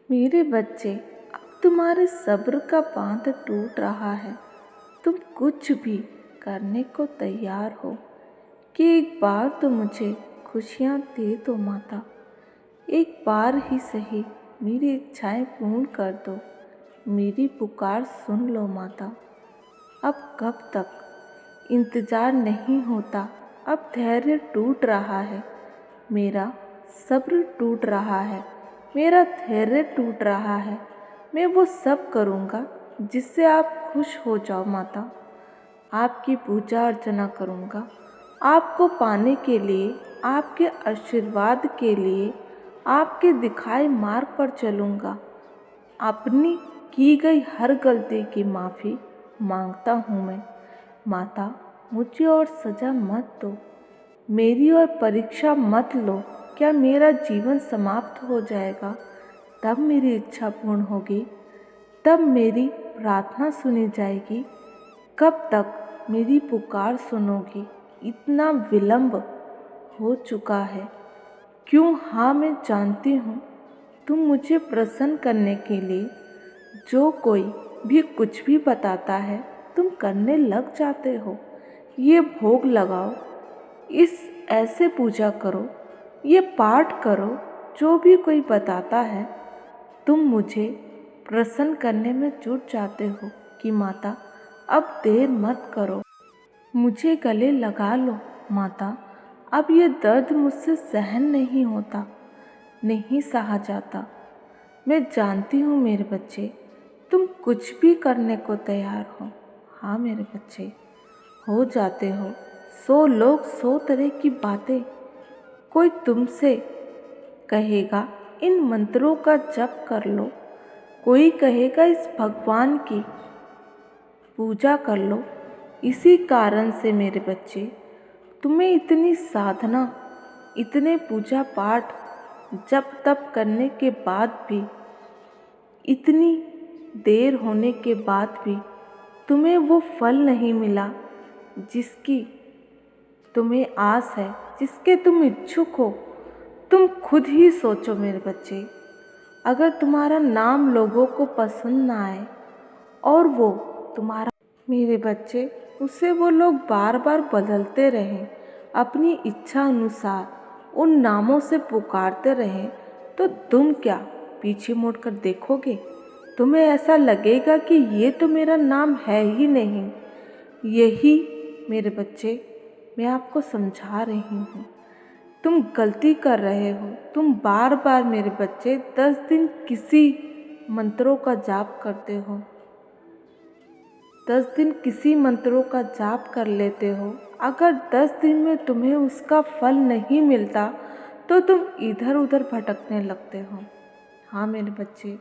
मेरे बच्चे, अब तुम्हारे सब्र का बांध टूट रहा है। तुम कुछ भी करने को तैयार हो कि एक बार तो मुझे खुशियाँ दे दो माता। एक बार ही सही मेरी इच्छाएं पूर्ण कर दो। मेरी पुकार सुन लो माता। अब कब तक इंतज़ार नहीं होता, अब धैर्य टूट रहा है। मेरा सब्र टूट रहा है, मेरा धैर्य टूट रहा है। मैं वो सब करूँगा जिससे आप खुश हो जाओ माता। आपकी पूजा अर्चना करूँगा, आपको पाने के लिए, आपके आशीर्वाद के लिए, आपके दिखाए मार्ग पर चलूँगा। अपनी की गई हर गलती की माफ़ी मांगता हूँ मैं। माता, मुझे और सज़ा मत दो, मेरी और परीक्षा मत लो। क्या मेरा जीवन समाप्त हो जाएगा तब मेरी इच्छा पूर्ण होगी, तब मेरी प्रार्थना सुनी जाएगी। कब तक मेरी पुकार सुनोगी? इतना विलंब हो चुका है क्यों? हाँ, मैं जानती हूँ तुम मुझे प्रसन्न करने के लिए जो कोई भी कुछ भी बताता है तुम करने लग जाते हो। ये भोग लगाओ, इस ऐसे पूजा करो, ये पाठ करो, जो भी कोई बताता है तुम मुझे प्रसन्न करने में जुट जाते हो कि माता अब देर मत करो, मुझे गले लगा लो माता। अब ये दर्द मुझसे सहन नहीं होता, नहीं सहा जाता। मैं जानती हूँ मेरे बच्चे, तुम कुछ भी करने को तैयार हो। हाँ मेरे बच्चे, हो जाते हो। 100 लोग 100 तरह की बातें। कोई तुमसे कहेगा इन मंत्रों का जप कर लो, कोई कहेगा इस भगवान की पूजा कर लो। इसी कारण से मेरे बच्चे, तुम्हें इतनी साधना, इतने पूजा पाठ जप तप करने के बाद भी, इतनी देर होने के बाद भी तुम्हें वो फल नहीं मिला जिसकी तुम्हें आस है, जिसके तुम इच्छुक हो। तुम खुद ही सोचो मेरे बच्चे, अगर तुम्हारा नाम लोगों को पसंद ना आए और वो तुम्हारा, मेरे बच्चे, उसे वो लोग बार बार बदलते रहें, अपनी इच्छा अनुसार उन नामों से पुकारते रहें, तो तुम क्या पीछे मुड़कर देखोगे? तुम्हें ऐसा लगेगा कि ये तो मेरा नाम है ही नहीं। यही मेरे बच्चे, मैं आपको समझा रही हूँ। तुम गलती कर रहे हो। तुम बार बार मेरे बच्चे 10 दिन किसी मंत्रों का जाप करते हो, 10 दिन किसी मंत्रों का जाप कर लेते हो। अगर 10 दिन में तुम्हें उसका फल नहीं मिलता तो तुम इधर उधर भटकने लगते हो। हाँ मेरे बच्चे,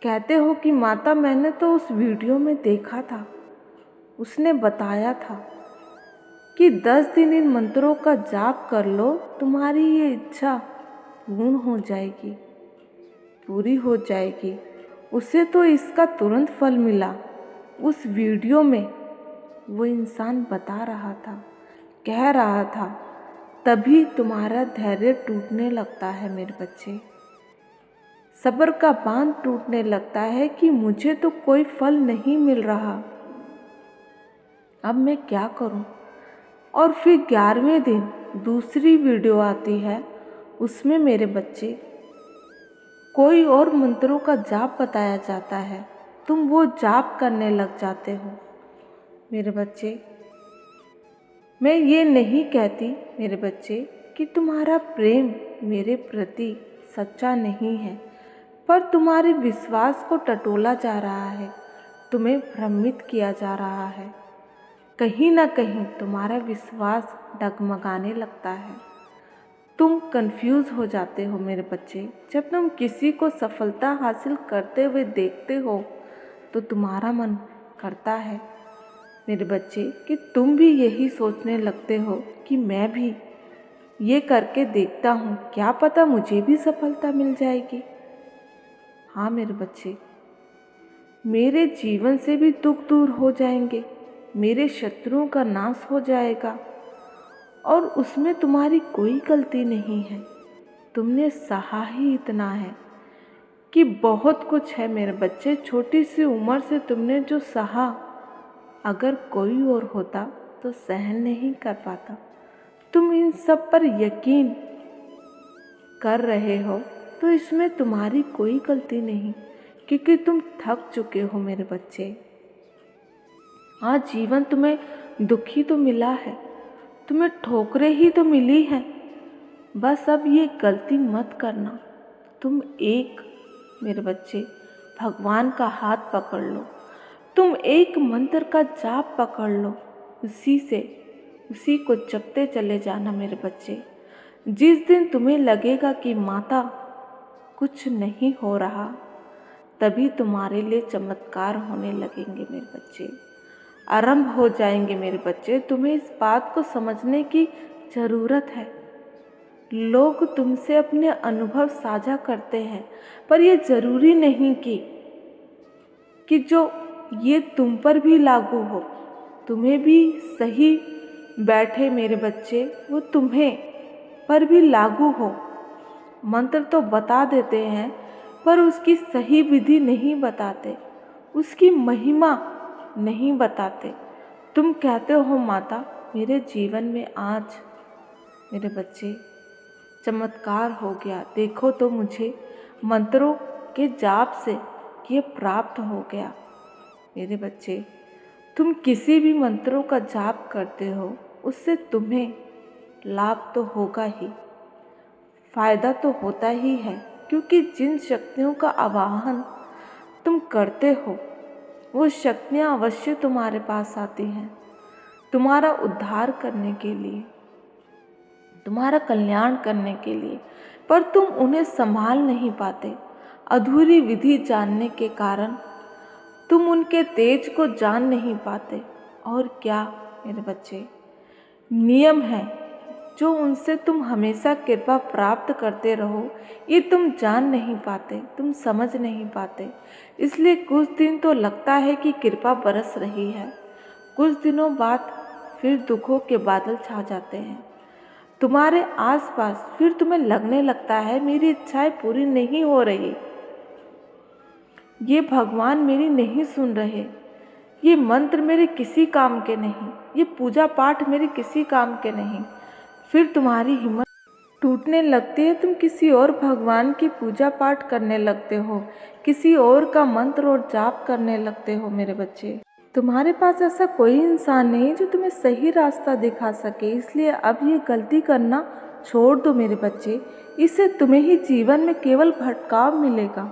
कहते हो कि माता मैंने तो उस वीडियो में देखा था, उसने बताया था कि 10 दिन इन मंत्रों का जाप कर लो, तुम्हारी ये इच्छा पूर्ण हो जाएगी, पूरी हो जाएगी। उसे तो इसका तुरंत फल मिला। उस वीडियो में वो इंसान बता रहा था, कह रहा था, तभी तुम्हारा धैर्य टूटने लगता है मेरे बच्चे। सब्र का बांध टूटने लगता है कि मुझे तो कोई फल नहीं मिल रहा, अब मैं क्या करूं? और फिर 11वें दिन दूसरी वीडियो आती है, उसमें मेरे बच्चे कोई और मंत्रों का जाप बताया जाता है, तुम वो जाप करने लग जाते हो। मेरे बच्चे, मैं ये नहीं कहती मेरे बच्चे कि तुम्हारा प्रेम मेरे प्रति सच्चा नहीं है, पर तुम्हारे विश्वास को टटोला जा रहा है, तुम्हें भ्रमित किया जा रहा है। कहीं ना कहीं तुम्हारा विश्वास डगमगाने लगता है, तुम कंफ्यूज हो जाते हो मेरे बच्चे। जब तुम किसी को सफलता हासिल करते हुए देखते हो तो तुम्हारा मन करता है मेरे बच्चे कि तुम भी यही सोचने लगते हो कि मैं भी ये करके देखता हूँ, क्या पता मुझे भी सफलता मिल जाएगी। हाँ मेरे बच्चे, मेरे जीवन से भी दुख दूर हो जाएंगे, मेरे शत्रुओं का नाश हो जाएगा और उसमें तुम्हारी कोई गलती नहीं है, तुमने सहा ही इतना है। कि बहुत कुछ है मेरे बच्चे। छोटी सी उम्र से तुमने जो सहा, अगर कोई और होता तो सहन नहीं कर पाता। तुम इन सब पर यकीन कर रहे हो तो इसमें तुम्हारी कोई गलती नहीं, क्योंकि तुम थक चुके हो मेरे बच्चे। आज जीवन तुम्हें दुखी तो मिला है, तुम्हें ठोकरें ही तो मिली हैं। बस अब ये गलती मत करना। तुम एक मेरे बच्चे भगवान का हाथ पकड़ लो, तुम एक मंत्र का जाप पकड़ लो, उसी को जपते चले जाना मेरे बच्चे। जिस दिन तुम्हें लगेगा कि माता कुछ नहीं हो रहा, तभी तुम्हारे लिए चमत्कार होने लगेंगे मेरे बच्चे, आरंभ हो जाएंगे मेरे बच्चे। तुम्हें इस बात को समझने की ज़रूरत है। लोग तुमसे अपने अनुभव साझा करते हैं, पर यह ज़रूरी नहीं कि जो ये तुम पर भी लागू हो, तुम्हें भी सही बैठे मेरे बच्चे, वो तुम्हें पर भी लागू हो। मंत्र तो बता देते हैं, पर उसकी सही विधि नहीं बताते, उसकी महिमा नहीं बताते। तुम कहते हो माता मेरे जीवन में आज मेरे बच्चे चमत्कार हो गया, देखो तो मुझे मंत्रों के जाप से ये प्राप्त हो गया। मेरे बच्चे, तुम किसी भी मंत्रों का जाप करते हो, उससे तुम्हें लाभ तो होगा ही, फायदा तो होता ही है, क्योंकि जिन शक्तियों का आवाहन तुम करते हो वो शक्तियाँ अवश्य तुम्हारे पास आती हैं, तुम्हारा उद्धार करने के लिए, तुम्हारा कल्याण करने के लिए, पर तुम उन्हें संभाल नहीं पाते। अधूरी विधि जानने के कारण तुम उनके तेज को जान नहीं पाते। और क्या मेरे बच्चे, नियम है जो उनसे तुम हमेशा कृपा प्राप्त करते रहो, ये तुम जान नहीं पाते, तुम समझ नहीं पाते। इसलिए कुछ दिन तो लगता है कि कृपा बरस रही है, कुछ दिनों बाद फिर दुखों के बादल छा जाते हैं तुम्हारे आसपास। फिर तुम्हें लगने लगता है मेरी इच्छाएं पूरी नहीं हो रही, ये भगवान मेरी नहीं सुन रहे, ये मंत्र मेरे किसी काम के नहीं, ये पूजा पाठ मेरे किसी काम के नहीं। फिर तुम्हारी हिम्मत टूटने लगती है, तुम किसी और भगवान की पूजा पाठ करने लगते हो, किसी और का मंत्र और जाप करने लगते हो मेरे बच्चे। तुम्हारे पास ऐसा कोई इंसान नहीं जो तुम्हें सही रास्ता दिखा सके। इसलिए अब ये गलती करना छोड़ दो मेरे बच्चे, इससे तुम्हें ही जीवन में केवल भटकाव मिलेगा।